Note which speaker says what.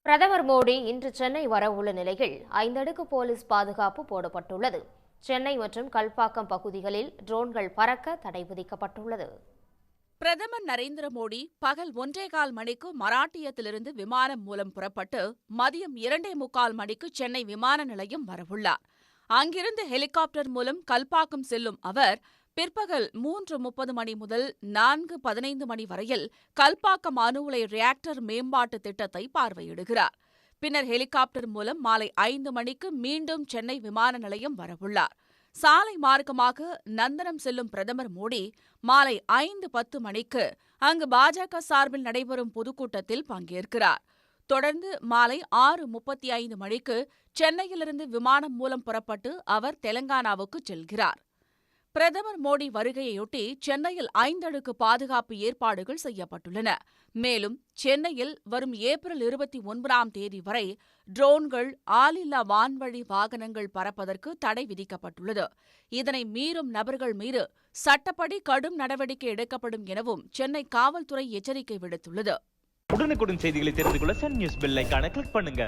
Speaker 1: பிரதமர் மோடி இன்று சென்னை வரவுள்ள நிலையில் 5 அடுக்கு போலீஸ் பாதுகாப்பு போடப்பட்டுள்ளது. சென்னை மற்றும் கல்பாக்கம் பகுதிகளில் ட்ரோன்கள் பறக்க தடை விதிக்கப்பட்டுள்ளது.
Speaker 2: பிரதமர் நரேந்திர மோடி பகல் 1:15 மணிக்கு மராட்டியத்திலிருந்து விமானம் மூலம் புறப்பட்டு மதியம் 2:45 மணிக்கு சென்னை விமான நிலையம் வரவுள்ளார். அங்கிருந்து ஹெலிகாப்டர் மூலம் கல்பாக்கம் செல்லும் அவர் பிற்பகல் 3:30 மணி முதல் 4:15 மணி வரையில் கல்பாக்கம் அணு உலை ரியாக்டர் மேம்பாட்டு திட்டத்தை பார்வையிடுகிறார். பின்னர் ஹெலிகாப்டர் மூலம் மாலை 5 மணிக்கு மீண்டும் சென்னை விமான நிலையம் வரவுள்ளார். சாலை மார்க்கமாக நந்தனம் செல்லும் பிரதமர் மோடி மாலை 5:10 மணிக்கு அங்கு பாஜக சார்பில் நடைபெறும் பொதுக்கூட்டத்தில் பங்கேற்கிறார். தொடர்ந்து மாலை 6:35 மணிக்கு சென்னையிலிருந்து விமானம் மூலம் புறப்பட்டு அவர் தெலங்கானாவுக்கு செல்கிறார். பிரதமர் மோடி வருகையொட்டி சென்னையில் 5 அடுக்கு பாதுகாப்பு ஏற்பாடுகள் செய்யப்பட்டுள்ளன. மேலும் சென்னையில் வரும் ஏப்ரல் 29ஆம் தேதி வரை ட்ரோன்கள், ஆளில்லா வான்வழி வாகனங்கள் பறப்பதற்கு தடை விதிக்கப்பட்டுள்ளது. இதனை மீறும் நபர்கள் மீது சட்டப்படி கடும் நடவடிக்கை எடுக்கப்படும் எனவும் சென்னை காவல்துறை எச்சரிக்கை விடுத்துள்ளது.
Speaker 3: உடனுக்குடன் செய்திகளை தெரிந்து கொள்ள சன் நியூஸ் பெல் ஐகானை கிளிக் பண்ணுங்க.